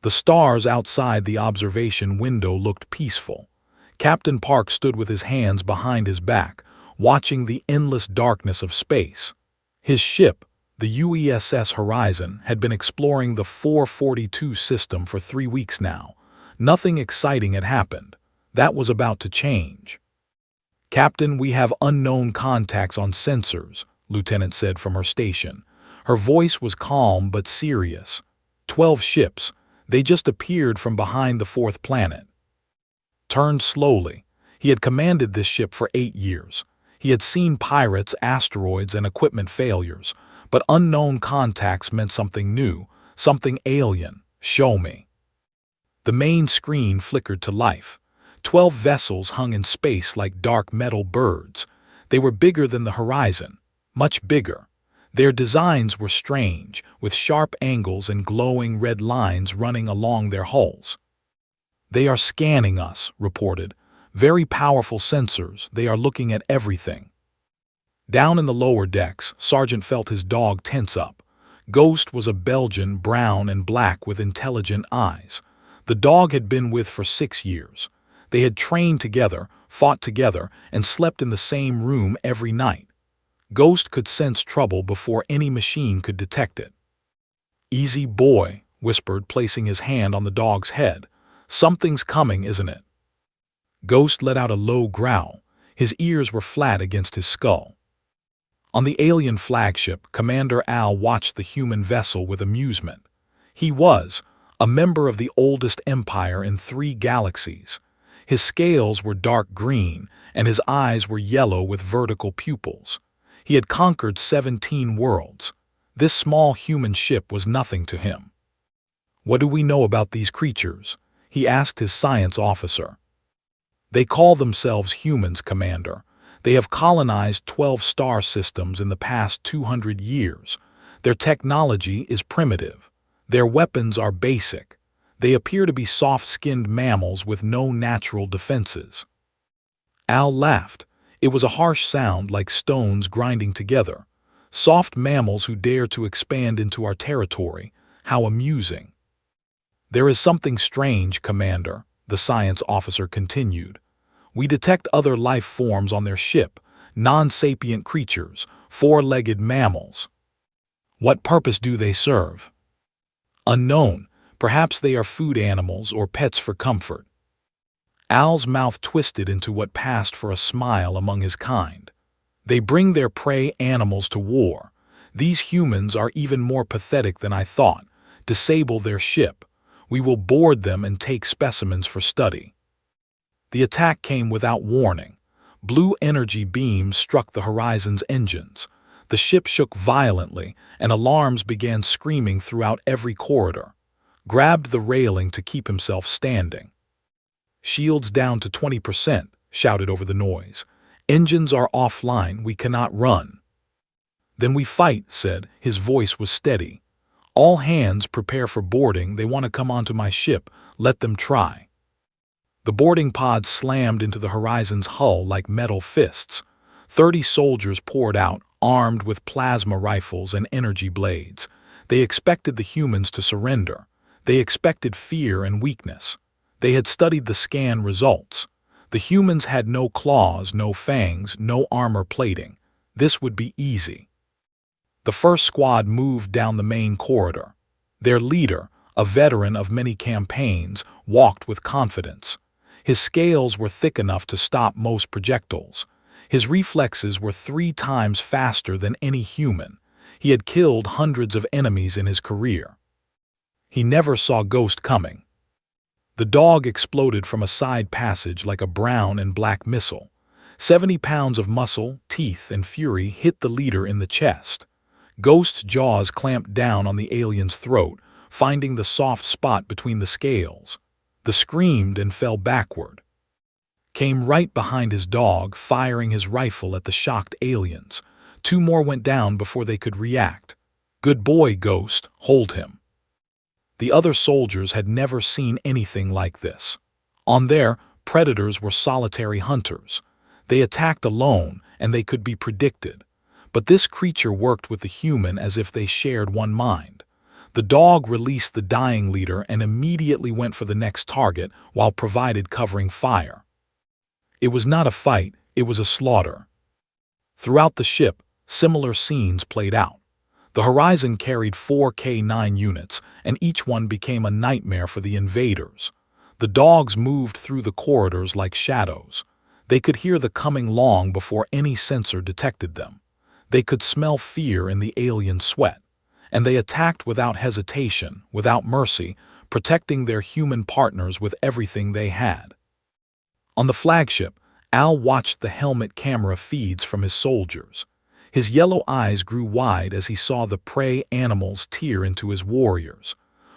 The stars outside the observation window looked peaceful. Captain Park stood with his hands behind his back, watching the endless darkness of space. His ship, the UESS Horizon, had been exploring the 442 system for 3 weeks now. Nothing exciting had happened. That was about to change. "Captain, we have unknown contacts on sensors," Lieutenant said from her station. Her voice was calm but serious. 12 ships. They just appeared from behind the 4th planet. Turned slowly. He had commanded this ship for 8 years. He had seen pirates, asteroids, and equipment failures. But unknown contacts meant something new, something alien. "Show me." The main screen flickered to life. 12 vessels hung in space like dark metal birds. They were bigger than the horizon, much bigger. Their designs were strange, with sharp angles and glowing red lines running along their hulls. "They are scanning us," reported. "Very powerful sensors. They are looking at everything." Down in the lower decks, Sergeant felt his dog tense up. Ghost was a Belgian, brown and black with intelligent eyes. The dog had been with for 6 years. They had trained together, fought together, and slept in the same room every night. Ghost could sense trouble before any machine could detect it. "Easy, boy," whispered, placing his hand on the dog's head. "Something's coming, isn't it?" Ghost let out a low growl. His ears were flat against his skull. On the alien flagship, Commander Al watched the human vessel with amusement. He was a member of the oldest empire in 3 galaxies. His scales were dark green, and his eyes were yellow with vertical pupils. He had conquered 17 worlds. This small human ship was nothing to him. "What do we know about these creatures?" he asked his science officer. "They call themselves humans, Commander. They have colonized 12 star systems in the past 200 years. Their technology is primitive. Their weapons are basic. They appear to be soft-skinned mammals with no natural defenses." Al laughed. It was a harsh sound like stones grinding together. "Soft mammals who dare to expand into our territory. How amusing." "There is something strange, Commander," the science officer continued. "We detect other life forms on their ship, non-sapient creatures, 4-legged mammals. What purpose do they serve?" "Unknown. Perhaps they are food animals or pets for comfort." Al's mouth twisted into what passed for a smile among his kind. "They bring their prey animals to war. These humans are even more pathetic than I thought. Disable their ship. We will board them and take specimens for study." The attack came without warning. Blue energy beams struck the Horizon's engines. The ship shook violently, and alarms began screaming throughout every corridor. Grabbed the railing to keep himself standing. "Shields down to 20%, shouted over the noise. "Engines are offline, we cannot run." "Then we fight," said. His voice was steady. "All hands prepare for boarding. They want to come onto my ship. Let them try." The boarding pods slammed into the Horizon's hull like metal fists. 30 soldiers poured out, armed with plasma rifles and energy blades. They expected the humans to surrender. They expected fear and weakness. They had studied the scan results. The humans had no claws, no fangs, no armor plating. This would be easy. The first squad moved down the main corridor. Their leader, a veteran of many campaigns, walked with confidence. His scales were thick enough to stop most projectiles. His reflexes were 3 times faster than any human. He had killed hundreds of enemies in his career. He never saw Ghost coming. The dog exploded from a side passage like a brown and black missile. 70 pounds of muscle, teeth, and fury hit the leader in the chest. Ghost's jaws clamped down on the alien's throat, finding the soft spot between the scales. The screamed and fell backward. Came right behind his dog, firing his rifle at the shocked aliens. 2 more went down before they could react. "Good boy, Ghost, hold him." The other soldiers had never seen anything like this. On there, predators were solitary hunters. They attacked alone, and they could be predicted. But this creature worked with the human as if they shared one mind. The dog released the dying leader and immediately went for the next target while provided covering fire. It was not a fight, it was a slaughter. Throughout the ship, similar scenes played out. The Horizon carried 4 K-9 units, and each one became a nightmare for the invaders. The dogs moved through the corridors like shadows. They could hear the coming long before any sensor detected them. They could smell fear in the alien sweat. And they attacked without hesitation, without mercy, protecting their human partners with everything they had. On the flagship, Al watched the helmet camera feeds from his soldiers. His yellow eyes grew wide as he saw the prey animals tear into his warriors.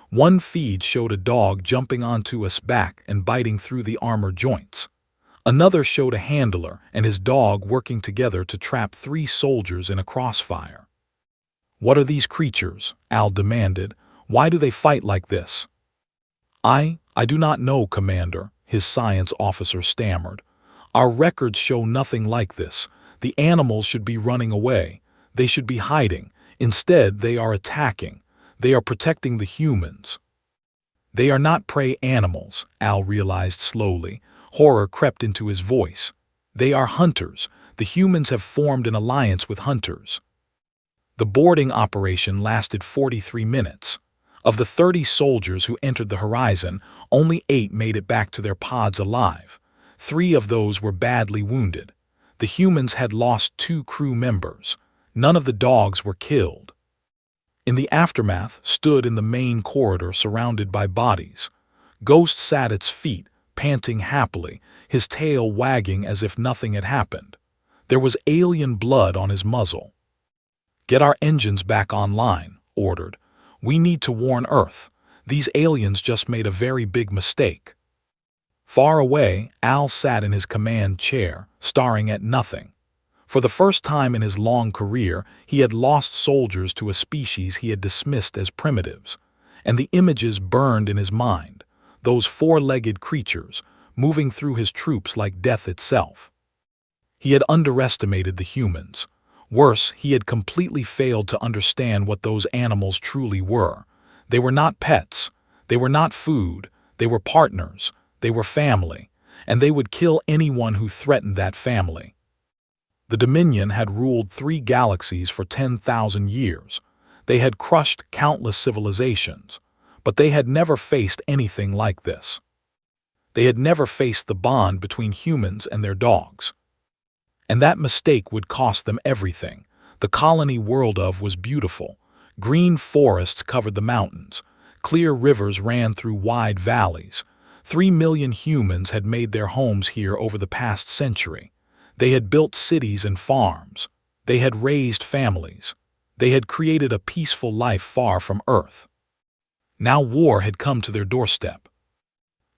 One feed showed a dog jumping onto his back and biting through the armor joints. Another showed a handler and his dog working together to trap 3 soldiers in a crossfire. "What are these creatures?" Al demanded. "Why do they fight like this?" I do not know, Commander," his science officer stammered. "Our records show nothing like this. The animals should be running away. They should be hiding. Instead, they are attacking. They are protecting the humans." "They are not prey animals," Al realized slowly. Horror crept into his voice. "They are hunters. The humans have formed an alliance with hunters." The boarding operation lasted 43 minutes. Of the 30 soldiers who entered the Horizon, only 8 made it back to their pods alive. 3 of those were badly wounded. The humans had lost 2 crew members. None of the dogs were killed. In the aftermath, stood in the main corridor surrounded by bodies. Ghost sat at its feet, panting happily, his tail wagging as if nothing had happened. There was alien blood on his muzzle. "Get our engines back online," ordered. "We need to warn Earth. These aliens just made a very big mistake." Far away, Al sat in his command chair, staring at nothing. For the first time in his long career, he had lost soldiers to a species he had dismissed as primitives. And the images burned in his mind, those 4-legged creatures, moving through his troops like death itself. He had underestimated the humans. Worse, he had completely failed to understand what those animals truly were. They were not pets. They were not food. They were partners. They were family. And they would kill anyone who threatened that family. The Dominion had ruled 3 galaxies for 10,000 years. They had crushed countless civilizations. But they had never faced anything like this. They had never faced the bond between humans and their dogs. And that mistake would cost them everything. The colony world of was beautiful. Green forests covered the mountains. Clear rivers ran through wide valleys. 3 million humans had made their homes here over the past century. They had built cities and farms. They had raised families. They had created a peaceful life far from Earth. Now war had come to their doorstep.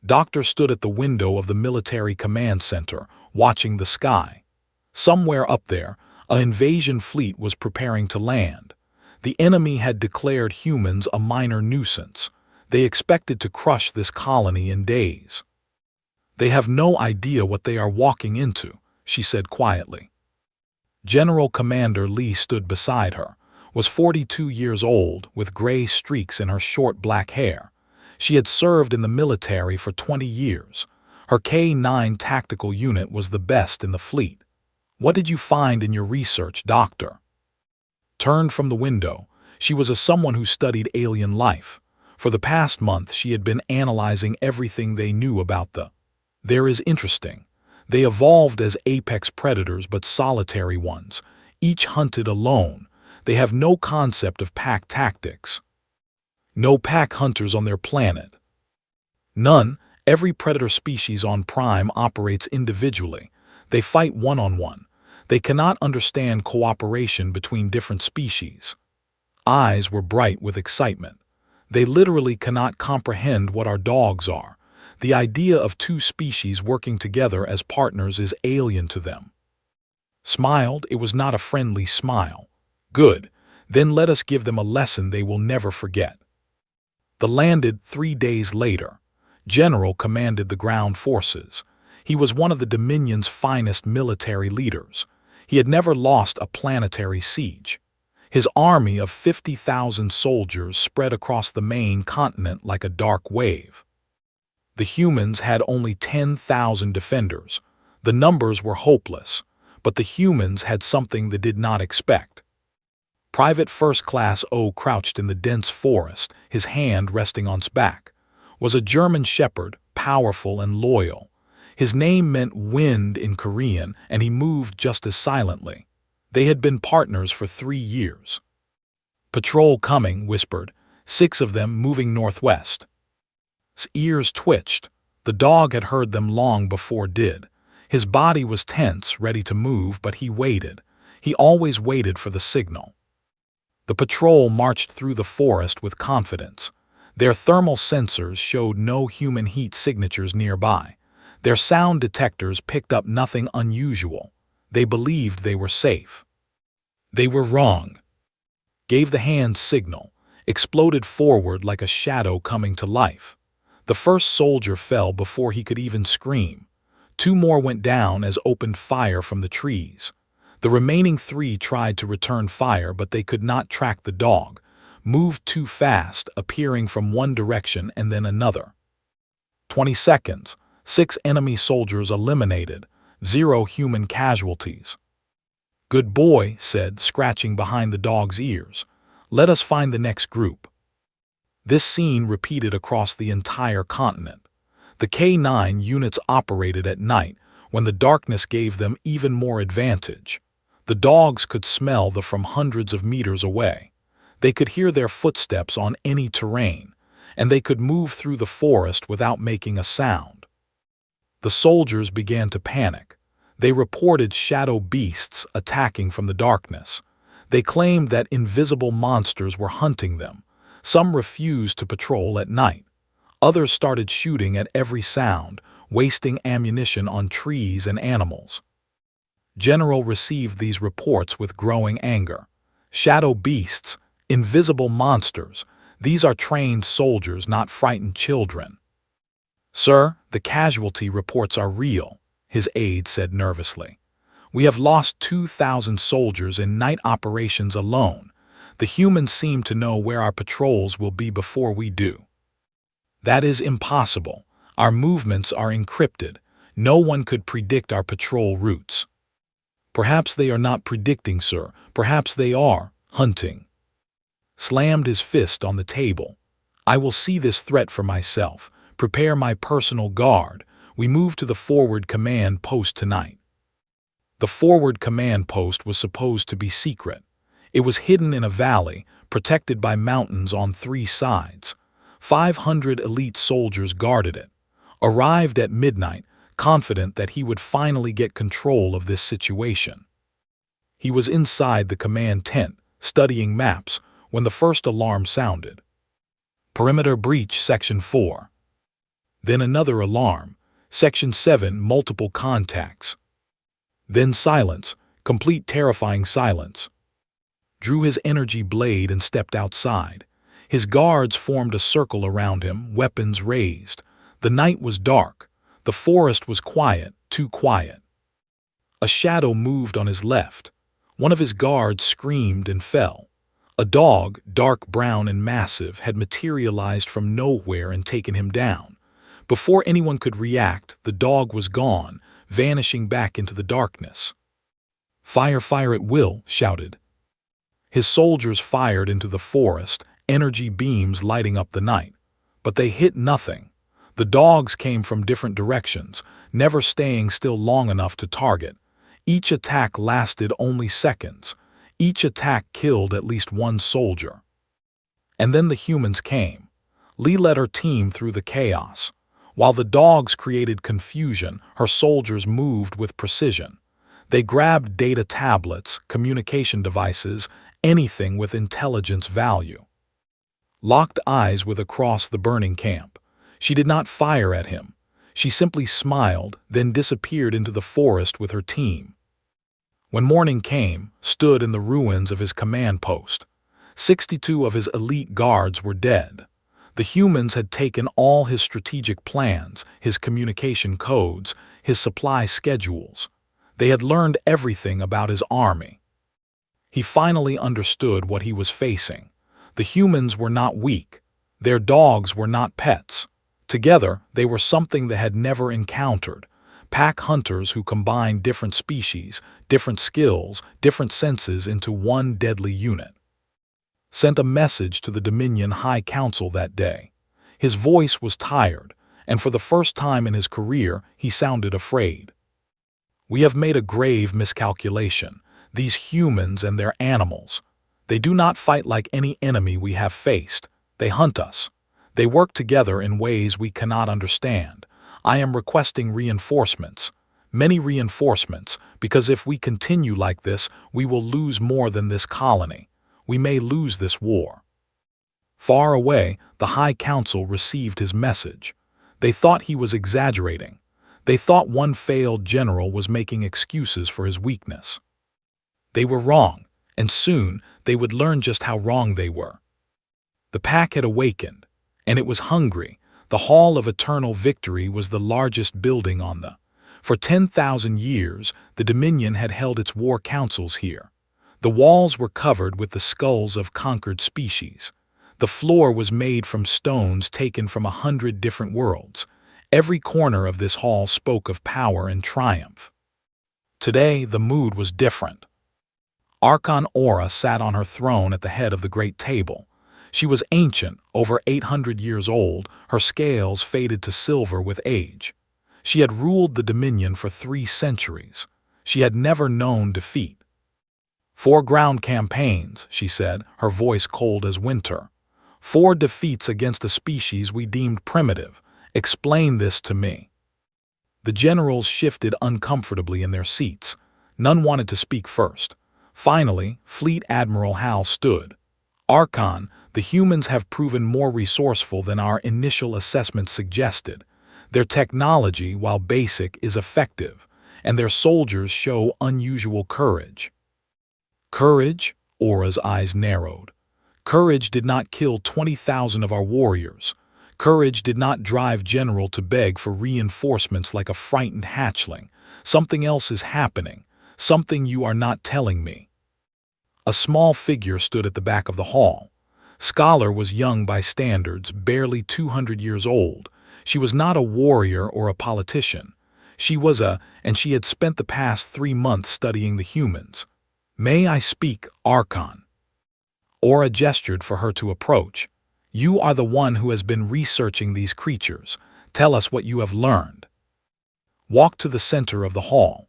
Doctor stood at the window of the military command center, watching the sky. Somewhere up there, an invasion fleet was preparing to land. The enemy had declared humans a minor nuisance. They expected to crush this colony in days. "They have no idea what they are walking into," she said quietly. General Commander Lee stood beside her, was 42 years old, with gray streaks in her short black hair. She had served in the military for 20 years. Her K-9 tactical unit was the best in the fleet. "What did you find in your research, Doctor?" Turned from the window, she was someone who studied alien life. For the past month, she had been analyzing everything they knew about There is interesting. They evolved as apex predators, but solitary ones, each hunted alone. They have no concept of pack tactics. No pack hunters on their planet. None. Every predator species on Prime operates individually. They fight one-on-one. They cannot understand cooperation between different species. Eyes were bright with excitement. They literally cannot comprehend what our dogs are. The idea of 2 species working together as partners is alien to them. Smiled, it was not a friendly smile. "Good. Then let us give them a lesson they will never forget." They landed 3 days later. General commanded the ground forces. He was one of the Dominion's finest military leaders. He had never lost a planetary siege. His army of 50,000 soldiers spread across the main continent like a dark wave. The humans had only 10,000 defenders. The numbers were hopeless, but the humans had something they did not expect. Private First Class O crouched in the dense forest, his hand resting on his back, was a German shepherd, powerful and loyal. His name meant wind in Korean, and he moved just as silently. They had been partners for 3 years. "Patrol coming," whispered, 6 of them moving northwest. His ears twitched. The dog had heard them long before did. His body was tense, ready to move, but he waited. He always waited for the signal. The patrol marched through the forest with confidence. Their thermal sensors showed no human heat signatures nearby. Their sound detectors picked up nothing unusual. They believed they were safe. They were wrong. Gave the hand signal, exploded forward like a shadow coming to life. The first soldier fell before he could even scream. 2 more went down as opened fire from the trees. The remaining 3 tried to return fire, but they could not track the dog, moved too fast, appearing from one direction and then another. 20 seconds, 6 enemy soldiers eliminated, 0 human casualties. "Good boy," said, scratching behind the dog's ears. "Let us find the next group." This scene repeated across the entire continent. The K-9 units operated at night, when the darkness gave them even more advantage. The dogs could smell them from hundreds of meters away. They could hear their footsteps on any terrain, and they could move through the forest without making a sound. The soldiers began to panic. They reported shadow beasts attacking from the darkness. They claimed that invisible monsters were hunting them. Some refused to patrol at night. Others started shooting at every sound, wasting ammunition on trees and animals. General received these reports with growing anger. Shadow beasts, invisible monsters, these are trained soldiers, not frightened children. "Sir, the casualty reports are real," his aide said nervously. "We have lost 2,000 soldiers in night operations alone. The humans seem to know where our patrols will be before we do." "That is impossible. Our movements are encrypted. No one could predict our patrol routes." "Perhaps they are not predicting, sir. Perhaps they are hunting." Slammed his fist on the table. "I will see this threat for myself. Prepare my personal guard. We move to the forward command post tonight." The forward command post was supposed to be secret. It was hidden in a valley, protected by mountains on 3 sides. 500 elite soldiers guarded it. Arrived at midnight, confident that he would finally get control of this situation. He was inside the command tent, studying maps, when the first alarm sounded. "Perimeter breach, Section 4. Then another alarm. "Section 7, multiple contacts." Then silence, complete terrifying silence. Drew his energy blade and stepped outside. His guards formed a circle around him, weapons raised. The night was dark. The forest was quiet, too quiet. A shadow moved on his left. One of his guards screamed and fell. A dog, dark brown and massive, had materialized from nowhere and taken him down. Before anyone could react, the dog was gone, vanishing back into the darkness. "Fire, fire at will," shouted. His soldiers fired into the forest, energy beams lighting up the night. But they hit nothing. The dogs came from different directions, never staying still long enough to target. Each attack lasted only seconds. Each attack killed at least 1 soldier. And then the humans came. Lee led her team through the chaos. While the dogs created confusion, her soldiers moved with precision. They grabbed data tablets, communication devices, anything with intelligence value. Locked eyes with across the burning camp. She did not fire at him. She simply smiled, then disappeared into the forest with her team. When morning came, stood in the ruins of his command post. 62 of his elite guards were dead. The humans had taken all his strategic plans, his communication codes, his supply schedules. They had learned everything about his army. He finally understood what he was facing. The humans were not weak. Their dogs were not pets. Together, they were something they had never encountered. Pack hunters who combined different species, different skills, different senses into one deadly unit. Sent a message to the Dominion High Council that day. His voice was tired, and for the first time in his career, he sounded afraid. We have made a grave miscalculation. These humans and their animals. They do not fight like any enemy we have faced. They hunt us. They work together in ways we cannot understand. I am requesting reinforcements. Many reinforcements, because if we continue like this, we will lose more than this colony. We may lose this war. Far away, the High Council received his message. They thought he was exaggerating. They thought one failed general was making excuses for his weakness. They were wrong, and soon they would learn just how wrong they were. The pack had awakened, and it was hungry. The Hall of Eternal Victory was the largest building on the. For 10,000 years, the Dominion had held its war councils here. The walls were covered with the skulls of conquered species. The floor was made from stones taken from 100 different worlds. Every corner of this hall spoke of power and triumph. Today, the mood was different. Archon Aura sat on her throne at the head of the great table. She was ancient, over 800 years old, her scales faded to silver with age. She had ruled the Dominion for 3 centuries. She had never known defeat. 4 ground campaigns, she said, her voice cold as winter. 4 defeats against a species we deemed primitive. Explain this to me. The generals shifted uncomfortably in their seats. None wanted to speak first. Finally, Fleet Admiral Hal stood. Archon, the humans have proven more resourceful than our initial assessment suggested. Their technology, while basic, is effective, and their soldiers show unusual courage. Courage? Aura's eyes narrowed. Courage did not kill 20,000 of our warriors. Courage did not drive General to beg for reinforcements like a frightened hatchling. Something else is happening. Something you are not telling me. A small figure stood at the back of the hall. Scholar was young by standards, barely 200 years old. She was not a warrior or a politician. And she had spent the past 3 months studying the humans. May I speak, Archon? Aura gestured for her to approach. You are the one who has been researching these creatures. Tell us what you have learned. Walk to the center of the hall.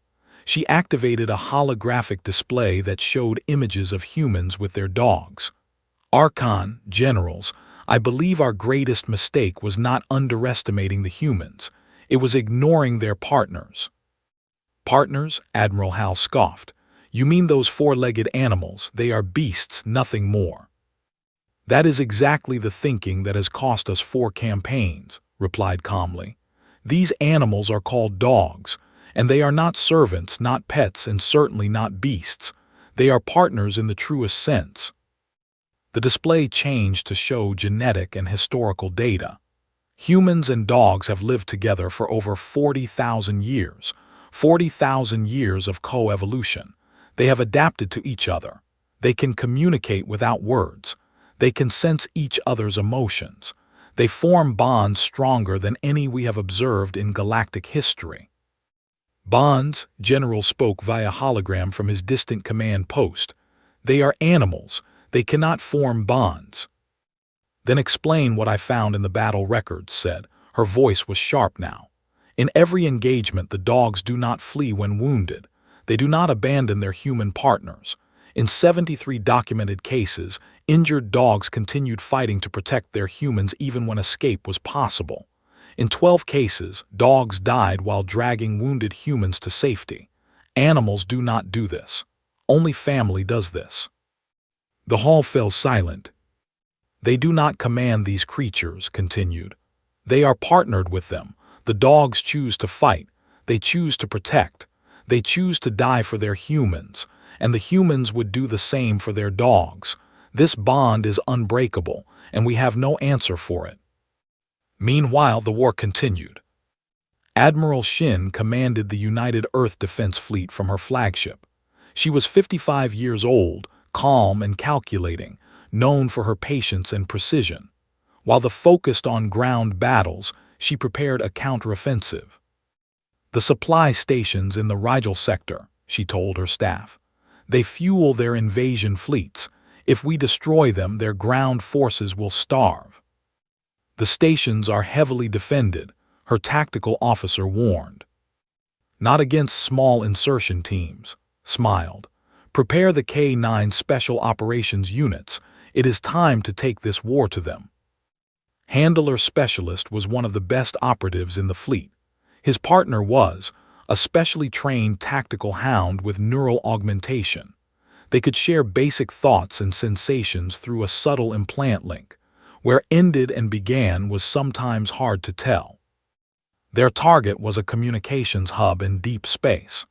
She activated a holographic display that showed images of humans with their dogs. Archon, generals, I believe our greatest mistake was not underestimating the humans. It was ignoring their partners. Partners? Admiral Hal scoffed. You mean those 4-legged animals? They are beasts, nothing more. That is exactly the thinking that has cost us 4 campaigns, replied calmly. These animals are called dogs, and they are not servants, not pets, and certainly not beasts. They are partners in the truest sense. The display changed to show genetic and historical data. Humans and dogs have lived together for over 40,000 years, 40,000 years of coevolution. They have adapted to each other. They can communicate without words. They can sense each other's emotions. They form bonds stronger than any we have observed in galactic history. Bonds, General spoke via hologram from his distant command post. They are animals. They cannot form bonds. Then explain what I found in the battle records, said. Her voice was sharp now. In every engagement, the dogs do not flee when wounded. They do not abandon their human partners. In 73 documented cases, injured dogs continued fighting to protect their humans even when escape was possible. In 12 cases, dogs died while dragging wounded humans to safety. Animals do not do this. Only family does this. The hall fell silent. They do not command these creatures, continued. They are partnered with them. The dogs choose to fight. They choose to protect. They choose to die for their humans, and the humans would do the same for their dogs. This bond is unbreakable, and we have no answer for it. Meanwhile, the war continued. Admiral Shin commanded the United Earth Defense Fleet from her flagship. She was 55 years old, calm and calculating, known for her patience and precision. While the focused on ground battles, she prepared a counteroffensive. "The supply stations in the Rigel sector," she told her staff. "They fuel their invasion fleets. If we destroy them, their ground forces will starve." "The stations are heavily defended," her tactical officer warned. "Not against small insertion teams," smiled. "Prepare the K-9 Special Operations Units. It is time to take this war to them." Handler Specialist was one of the best operatives in the fleet. His partner was a specially trained tactical hound with neural augmentation. They could share basic thoughts and sensations through a subtle implant link. Where ended and began was sometimes hard to tell. Their target was a communications hub in deep space.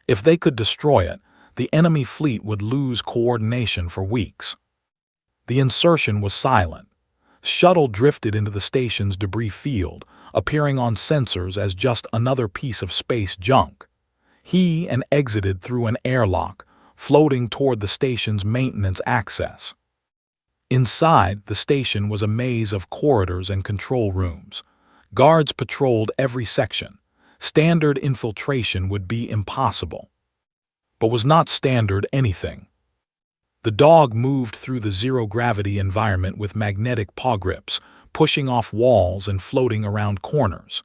If they could destroy it, the enemy fleet would lose coordination for weeks. The insertion was silent. Shuttle drifted into the station's debris field, appearing on sensors as just another piece of space junk. He exited through an airlock, floating toward the station's maintenance access. Inside, the station was a maze of corridors and control rooms. Guards patrolled every section. Standard infiltration would be impossible. But was not standard anything. The dog moved through the zero-gravity environment with magnetic paw grips, pushing off walls and floating around corners.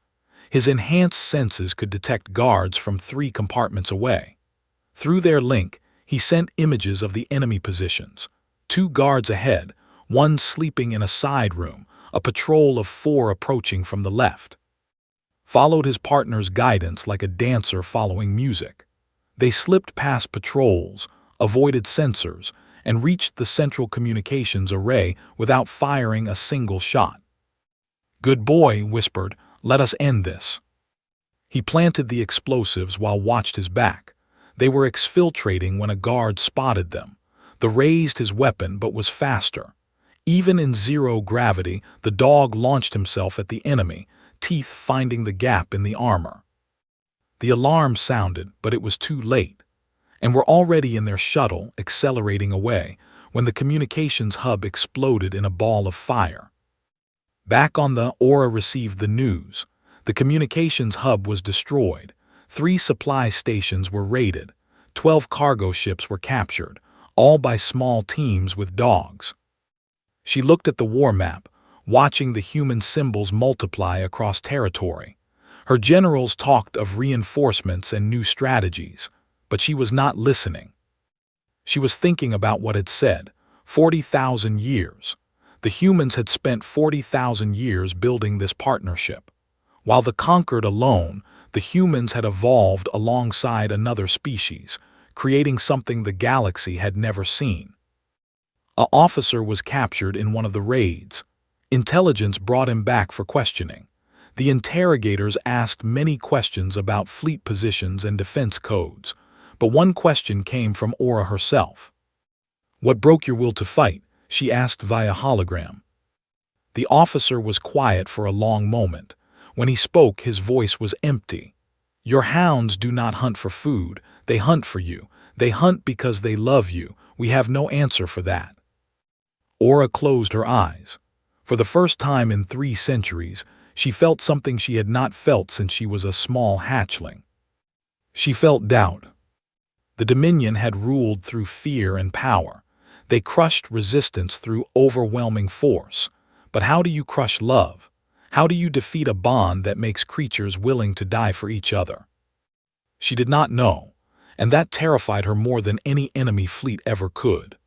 His enhanced senses could detect guards from 3 compartments away. Through their link, he sent images of the enemy positions. 2 guards ahead, 1 sleeping in a side room, a patrol of 4 approaching from the left. Followed his partner's guidance like a dancer following music. They slipped past patrols, avoided sensors, and reached the central communications array without firing a single shot. "Good boy," whispered, "let us end this." He planted the explosives while watched his back. They were exfiltrating when a guard spotted them. The raised his weapon but was faster. Even in zero gravity, the dog launched himself at the enemy, teeth finding the gap in the armor. The alarm sounded, but it was too late, and were already in their shuttle, accelerating away, when the communications hub exploded in a ball of fire. Back on the Aura received the news. The communications hub was destroyed. 3 supply stations were raided. 12 cargo ships were captured, all by small teams with dogs. She looked at the war map, watching the human symbols multiply across territory. Her generals talked of reinforcements and new strategies, but she was not listening. She was thinking about what it said, 40,000 years. The humans had spent 40,000 years building this partnership. While the conquered alone, the humans had evolved alongside another species, creating something the galaxy had never seen. An officer was captured in one of the raids. Intelligence brought him back for questioning. The interrogators asked many questions about fleet positions and defense codes, but one question came from Aura herself. "What broke your will to fight?" she asked via hologram. The officer was quiet for a long moment. When he spoke, his voice was empty. "Your hounds do not hunt for food, they hunt for you. They hunt because they love you. We have no answer for that." Aura closed her eyes. For the first time in 3 centuries, she felt something she had not felt since she was a small hatchling. She felt doubt. The Dominion had ruled through fear and power. They crushed resistance through overwhelming force. But how do you crush love? How do you defeat a bond that makes creatures willing to die for each other? She did not know, and that terrified her more than any enemy fleet ever could.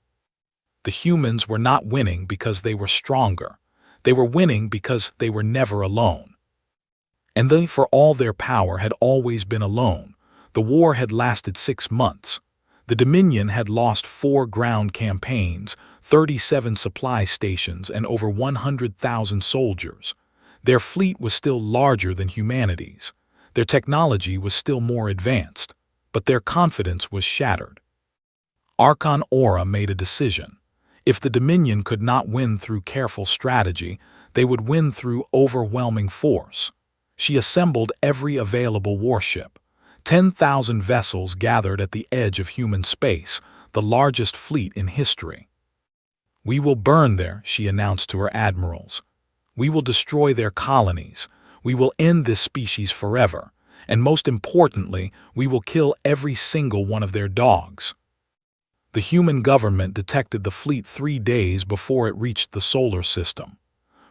The humans were not winning because they were stronger. They were winning because they were never alone. And they, for all their power, had always been alone. The war had lasted 6 months. The Dominion had lost 4 ground campaigns, 37 supply stations, and over 100,000 soldiers. Their fleet was still larger than humanity's. Their technology was still more advanced, but their confidence was shattered. Archon Aura made a decision. If the Dominion could not win through careful strategy, they would win through overwhelming force. She assembled every available warship. 10,000 vessels gathered at the edge of human space, the largest fleet in history. "We will burn there," she announced to her admirals. "We will destroy their colonies. We will end this species forever. And most importantly, we will kill every single one of their dogs." The human government detected the fleet 3 days before it reached the solar system.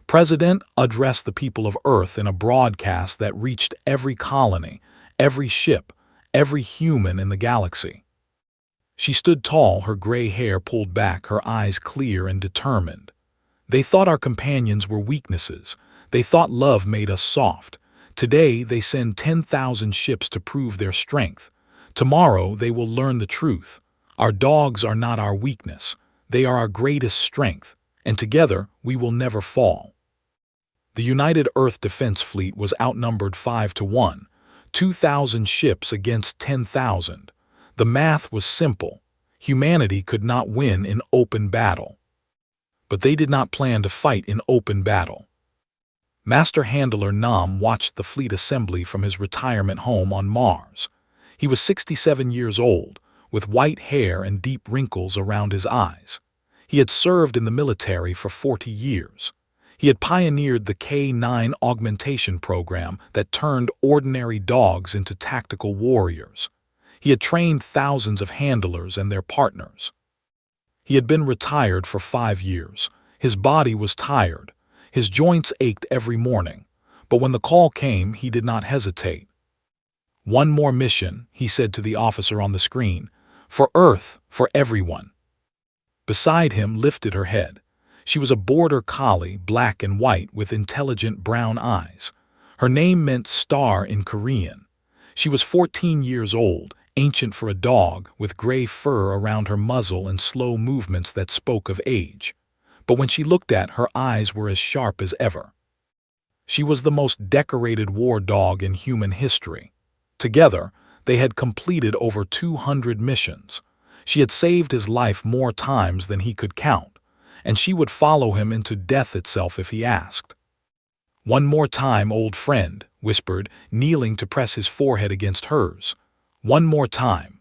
President addressed the people of Earth in a broadcast that reached every colony, every ship, every human in the galaxy. She stood tall, her gray hair pulled back, her eyes clear and determined. "They thought our companions were weaknesses. They thought love made us soft. Today they send 10,000 ships to prove their strength. Tomorrow they will learn the truth. Our dogs are not our weakness. They are our greatest strength, and together we will never fall." The United Earth Defense Fleet was outnumbered 5-1, 2,000 ships against 10,000. The math was simple. Humanity could not win in open battle. But they did not plan to fight in open battle. Master Handler Nam watched the fleet assembly from his retirement home on Mars. He was 67 years old, with white hair and deep wrinkles around his eyes. He had served in the military for 40 years. He had pioneered the K-9 augmentation program that turned ordinary dogs into tactical warriors. He had trained thousands of handlers and their partners. He had been retired for 5 years. His body was tired. His joints ached every morning. But when the call came, he did not hesitate. "One more mission," he said to the officer on the screen. "For Earth, for everyone." Beside him lifted her head. She was a border collie, black and white, with intelligent brown eyes. Her name meant star in Korean. She was 14 years old, ancient for a dog, with gray fur around her muzzle and slow movements that spoke of age. But when she looked at, her eyes were as sharp as ever. She was the most decorated war dog in human history. Together, they had completed over 200 missions. She had saved his life more times than he could count, and she would follow him into death itself if he asked. "One more time, old friend," whispered, kneeling to press his forehead against hers. "One more time."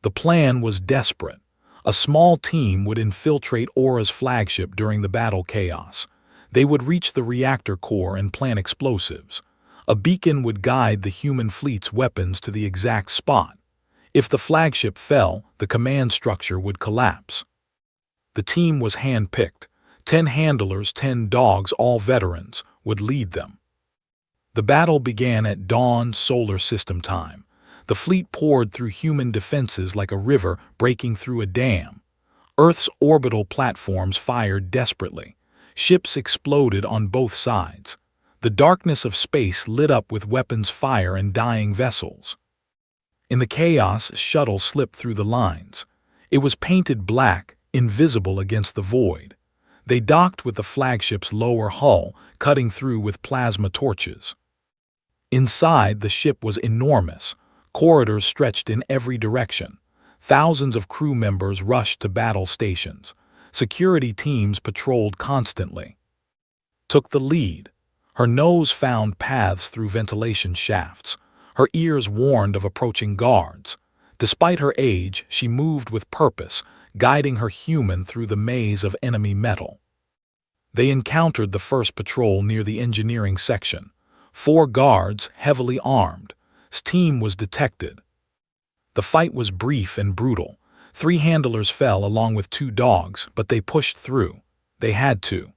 The plan was desperate. A small team would infiltrate Aura's flagship during the battle chaos. They would reach the reactor core and plant explosives. A beacon would guide the human fleet's weapons to the exact spot. If the flagship fell, the command structure would collapse. The team was hand-picked. 10 handlers, 10 dogs, all veterans, would lead them. The battle began at dawn solar system time. The fleet poured through human defenses like a river breaking through a dam. Earth's orbital platforms fired desperately. Ships exploded on both sides. The darkness of space lit up with weapons fire and dying vessels. In the chaos, shuttles slipped through the lines. It was painted black, invisible against the void. They docked with the flagship's lower hull, cutting through with plasma torches. Inside, the ship was enormous. Corridors stretched in every direction. Thousands of crew members rushed to battle stations. Security teams patrolled constantly. Took the lead. Her nose found paths through ventilation shafts. Her ears warned of approaching guards. Despite her age, she moved with purpose, guiding her human through the maze of enemy metal. They encountered the first patrol near the engineering section. 4 guards, heavily armed. Steam was detected. The fight was brief and brutal. 3 handlers fell along with 2 dogs, but they pushed through. They had to.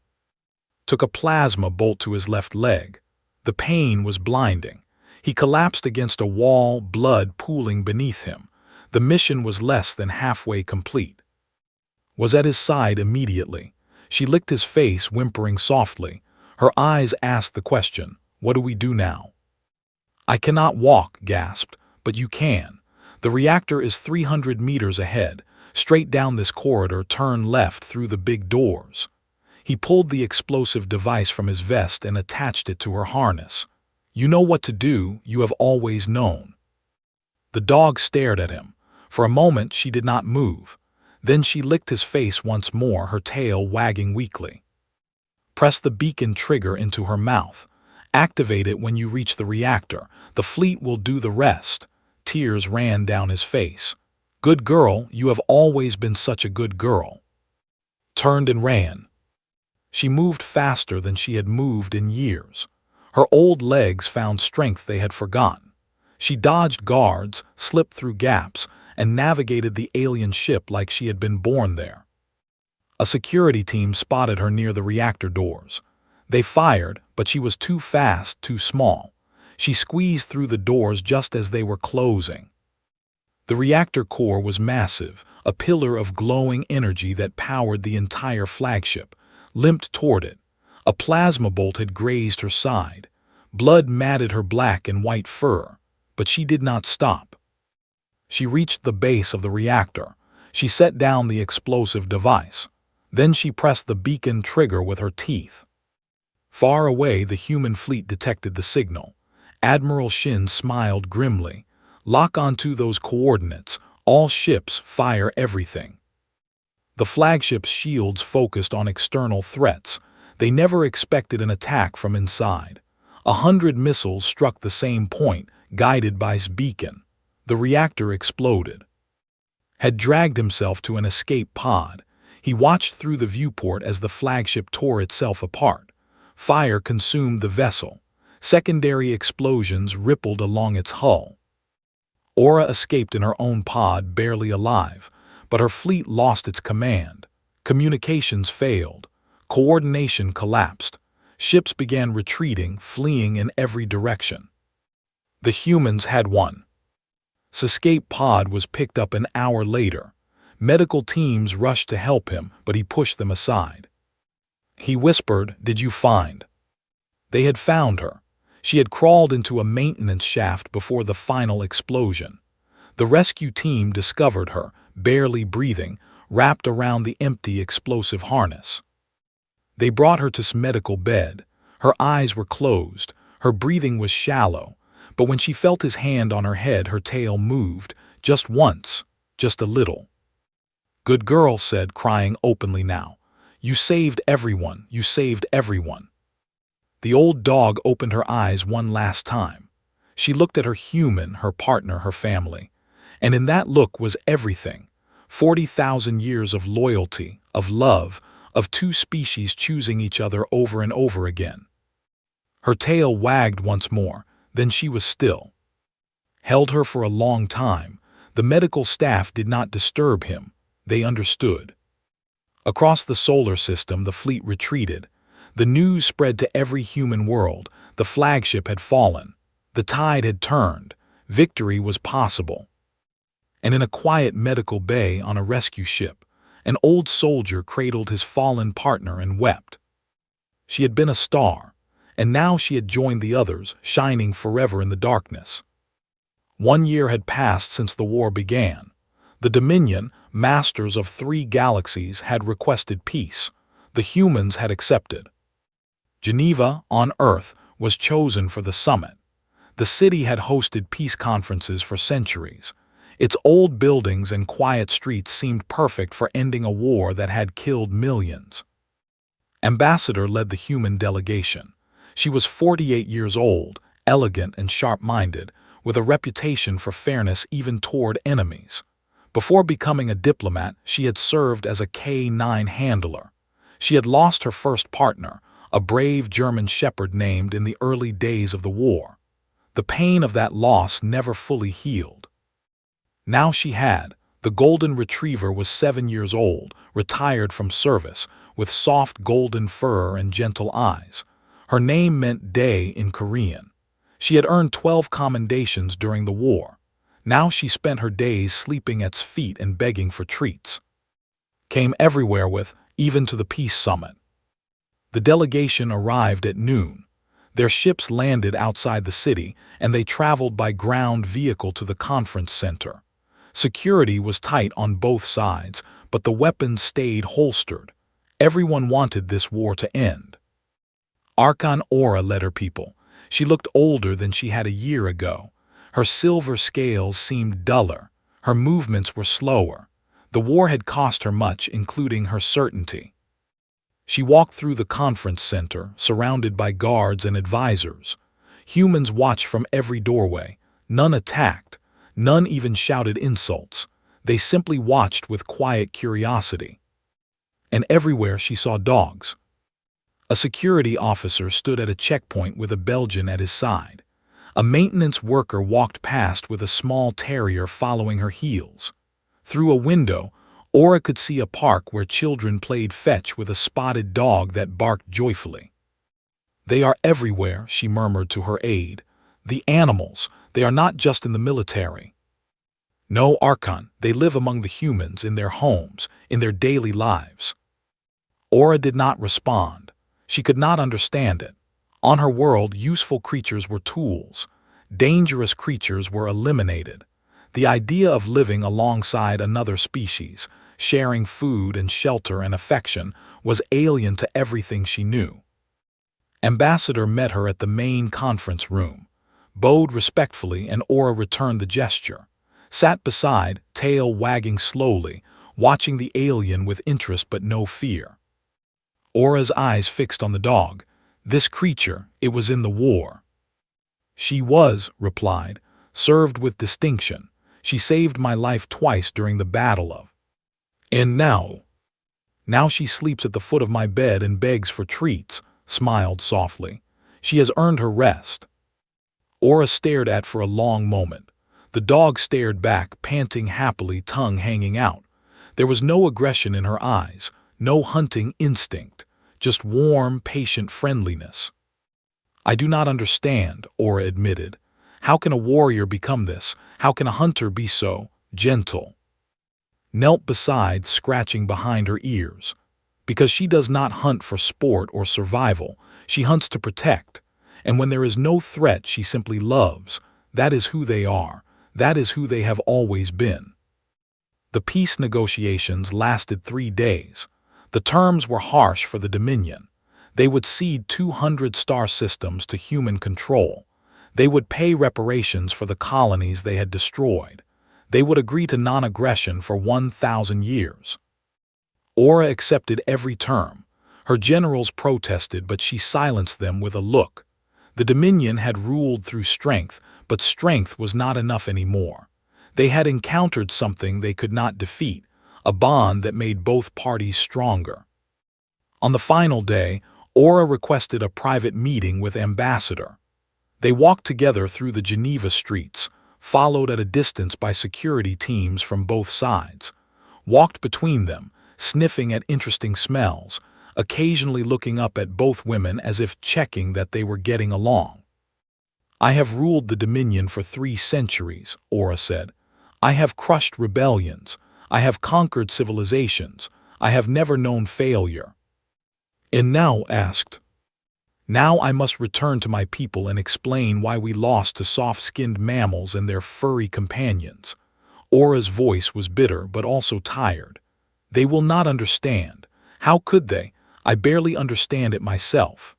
Took a plasma bolt to his left leg. The pain was blinding. He collapsed against a wall, blood pooling beneath him. The mission was less than halfway complete. Was at his side immediately. She licked his face, whimpering softly. Her eyes asked the question, "What do we do now?" "I cannot walk," gasped, "but you can. The reactor is 300 meters ahead. Straight down this corridor, turn left through the big doors." He pulled the explosive device from his vest and attached it to her harness. "You know what to do, you have always known." The dog stared at him. For a moment she did not move. Then she licked his face once more, her tail wagging weakly. "Press the beacon trigger into her mouth. Activate it when you reach the reactor. The fleet will do the rest." Tears ran down his face. "Good girl, you have always been such a good girl." Turned and ran. She moved faster than she had moved in years. Her old legs found strength they had forgotten. She dodged guards, slipped through gaps, and navigated the alien ship like she had been born there. A security team spotted her near the reactor doors. They fired, but she was too fast, too small. She squeezed through the doors just as they were closing. The reactor core was massive, a pillar of glowing energy that powered the entire flagship. Limped toward it. A plasma bolt had grazed her side. Blood matted her black and white fur, but she did not stop. She reached the base of the reactor. She set down the explosive device. Then she pressed the beacon trigger with her teeth. Far away, the human fleet detected the signal. Admiral Shin smiled grimly. "Lock onto those coordinates. All ships fire everything." The flagship's shields focused on external threats. They never expected an attack from inside. 100 missiles struck the same point, guided by his beacon. The reactor exploded. Had dragged himself to an escape pod. He watched through the viewport as the flagship tore itself apart. Fire consumed the vessel. Secondary explosions rippled along its hull. Aura escaped in her own pod, barely alive, but her fleet lost its command. Communications failed. Coordination collapsed. Ships began retreating, fleeing in every direction. The humans had won. His escape pod was picked up an hour later. Medical teams rushed to help him, but he pushed them aside. He whispered, "Did you find?" They had found her. She had crawled into a maintenance shaft before the final explosion. The rescue team discovered her, barely breathing, wrapped around the empty explosive harness. They brought her to his medical bed. Her eyes were closed. Her breathing was shallow. But when she felt his hand on her head, her tail moved, just once, just a little. "Good girl," said, crying openly now. "You saved everyone. You saved everyone." The old dog opened her eyes one last time. She looked at her human, her partner, her family. And in that look was everything. 40,000 years of loyalty, of love, of two species choosing each other over and over again. Her tail wagged once more, then she was still. Held her for a long time. The medical staff did not disturb him. They understood. Across the solar system, the fleet retreated. The news spread to every human world. The flagship had fallen. The tide had turned. Victory was possible. And in a quiet medical bay on a rescue ship, an old soldier cradled his fallen partner and wept. She had been a star, and now she had joined the others, shining forever in the darkness. 1 year had passed since the war began. The Dominion, masters of 3 galaxies, had requested peace. The humans had accepted. Geneva, on Earth, was chosen for the summit. The city had hosted peace conferences for centuries. Its old buildings and quiet streets seemed perfect for ending a war that had killed millions. Ambassador led the human delegation. She was 48 years old, elegant and sharp-minded, with a reputation for fairness even toward enemies. Before becoming a diplomat, she had served as a K-9 handler. She had lost her first partner, a brave German shepherd named in the early days of the war. The pain of that loss never fully healed. Now she had. The golden retriever was 7 years old, retired from service, with soft golden fur and gentle eyes. Her name meant day in Korean. She had earned 12 commendations during the war. Now she spent her days sleeping at its feet and begging for treats. Came everywhere with, even to the peace summit. The delegation arrived at noon. Their ships landed outside the city, and they traveled by ground vehicle to the conference center. Security was tight on both sides, but the weapons stayed holstered. Everyone wanted this war to end. Archon Aura led her people. She looked older than she had a year ago. Her silver scales seemed duller. Her movements were slower. The war had cost her much, including her certainty. She walked through the conference center, surrounded by guards and advisors. Humans watched from every doorway. None attacked. None even shouted insults. They simply watched with quiet curiosity. And everywhere she saw dogs. A security officer stood at a checkpoint with a Belgian at his side. A maintenance worker walked past with a small terrier following her heels. Through a window, Aura could see a park where children played fetch with a spotted dog that barked joyfully. "They are everywhere," she murmured to her aide. "The animals, they are not just in the military." "No, Archon, they live among the humans, in their homes, in their daily lives." Aura did not respond. She could not understand it. On her world, useful creatures were tools. Dangerous creatures were eliminated. The idea of living alongside another species, sharing food and shelter and affection, was alien to everything she knew. Ambassador met her at the main conference room, bowed respectfully, and Aura returned the gesture. Sat beside, tail wagging slowly, watching the alien with interest but no fear. Aura's eyes fixed on the dog. This creature, it was in the war. "She was," replied, "served with distinction. She saved my life twice during the Battle of. And now she sleeps at the foot of my bed and begs for treats," smiled softly. "She has earned her rest." Aura stared at for a long moment. The dog stared back, panting happily, tongue hanging out. There was no aggression in her eyes, no hunting instinct, just warm, patient friendliness. "I do not understand," Aura admitted. "How can a warrior become this? How can a hunter be so gentle?" Knelt beside, scratching behind her ears. "Because she does not hunt for sport or survival. She hunts to protect. And when there is no threat, she simply loves. That is who they are. That is who they have always been." The peace negotiations lasted 3 days. The terms were harsh for the Dominion. They would cede 200 star systems to human control. They would pay reparations for the colonies they had destroyed. They would agree to non-aggression for 1,000 years. Aura accepted every term. Her generals protested, but she silenced them with a look. The Dominion had ruled through strength, but strength was not enough anymore. They had encountered something they could not defeat, a bond that made both parties stronger. On the final day, Aura requested a private meeting with Ambassador. They walked together through the Geneva streets, followed at a distance by security teams from both sides. Walked between them, sniffing at interesting smells, occasionally looking up at both women as if checking that they were getting along. "I have ruled the Dominion for 3 centuries, Aura said. "I have crushed rebellions. I have conquered civilizations. I have never known failure." "And now," asked. "Now I must return to my people and explain why we lost to soft-skinned mammals and their furry companions." Aura's voice was bitter but also tired. "They will not understand. How could they? I barely understand it myself."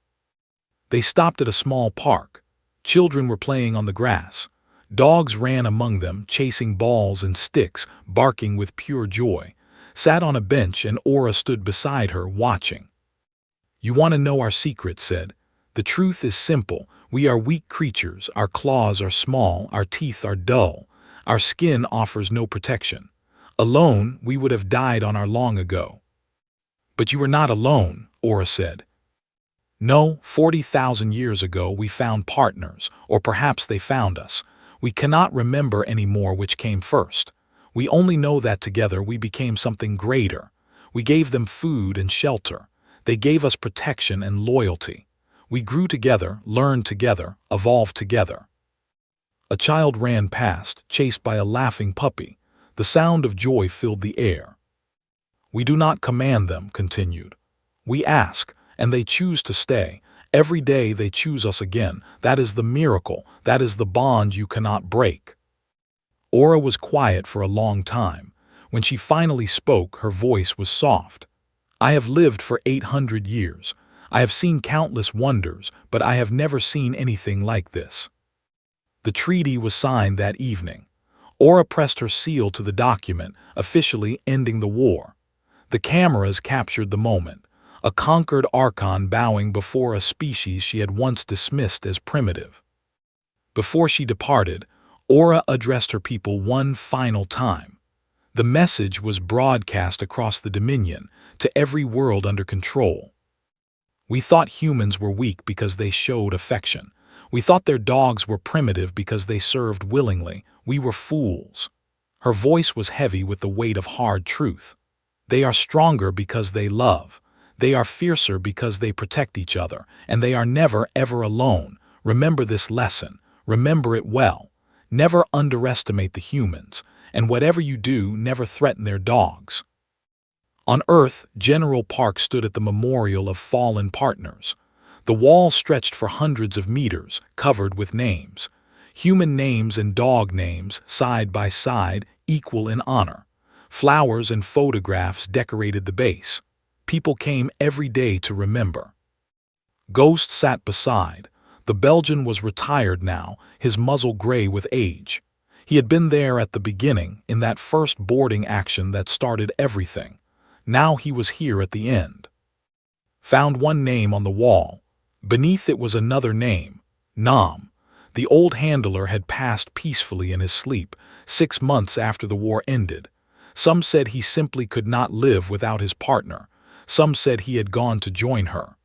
They stopped at a small park. Children were playing on the grass. Dogs ran among them, chasing balls and sticks, barking with pure joy. Sat on a bench, and Aura stood beside her, watching. "You want to know our secret," said. "The truth is simple. We are weak creatures. Our claws are small. Our teeth are dull. Our skin offers no protection. Alone, we would have died on our long ago." "But you were not alone," Aura said. "No, 40,000 years ago we found partners, or perhaps they found us. We cannot remember anymore which came first. We only know that together we became something greater. We gave them food and shelter. They gave us protection and loyalty. We grew together, learned together, evolved together." A child ran past, chased by a laughing puppy. The sound of joy filled the air. "We do not command them," continued. "We ask, and they choose to stay. Every day they choose us again. That is the miracle. That is the bond you cannot break." Aura was quiet for a long time. When she finally spoke, her voice was soft. "I have lived for 800 years. I have seen countless wonders, but I have never seen anything like this." The treaty was signed that evening. Aura pressed her seal to the document, officially ending the war. The cameras captured the moment. A conquered Archon bowing before a species she had once dismissed as primitive. Before she departed, Aura addressed her people one final time. The message was broadcast across the Dominion, to every world under control. We thought humans were weak because they showed affection. We thought their dogs were primitive because they served willingly. We were fools. Her voice was heavy with the weight of hard truth. They are stronger because they love. They are fiercer because they protect each other, and they are never, ever alone. Remember this lesson. Remember it well. Never underestimate the humans, and whatever you do, never threaten their dogs. On Earth, General Park stood at the memorial of fallen partners. The wall stretched for hundreds of meters, covered with names. Human names and dog names, side by side, equal in honor. Flowers and photographs decorated the base. People came every day to remember. Ghost sat beside. The Belgian was retired now, his muzzle gray with age. He had been there at the beginning, in that first boarding action that started everything. Now he was here at the end. Found one name on the wall. Beneath it was another name, Nam. The old handler had passed peacefully in his sleep, 6 months after the war ended. Some said he simply could not live without his partner. Some said he had gone to join her.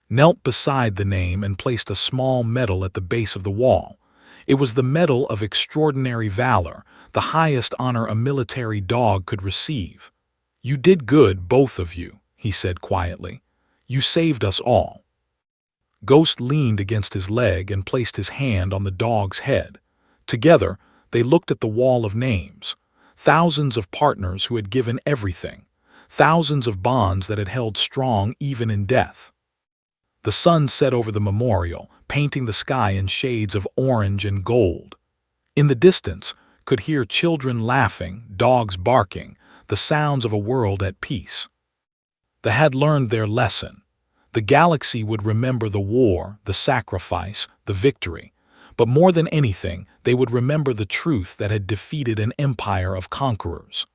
Knelt beside the name and placed a small medal at the base of the wall. It was the Medal of Extraordinary Valor, the highest honor a military dog could receive. "You did good, both of you," he said quietly. "You saved us all." Ghost leaned against his leg and placed his hand on the dog's head. Together, they looked at the wall of names. Thousands of partners who had given everything. Thousands of bonds that had held strong even in death. The sun set over the memorial, painting the sky in shades of orange and gold. In the distance, could hear children laughing, dogs barking, the sounds of a world at peace. They had learned their lesson. The galaxy would remember the war, the sacrifice, the victory. But more than anything, they would remember the truth that had defeated an empire of conquerors.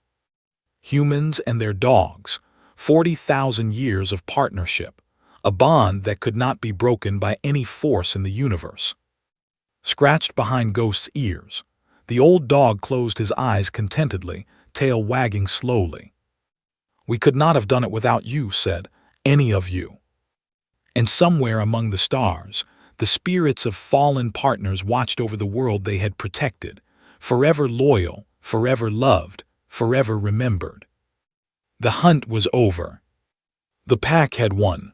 Humans and their dogs, 40,000 years of partnership, a bond that could not be broken by any force in the universe. Scratched behind Ghost's ears, the old dog closed his eyes contentedly, tail wagging slowly. "We could not have done it without you," said, "any of you." And somewhere among the stars, the spirits of fallen partners watched over the world they had protected, forever loyal, forever loved, forever remembered. The hunt was over. The pack had won.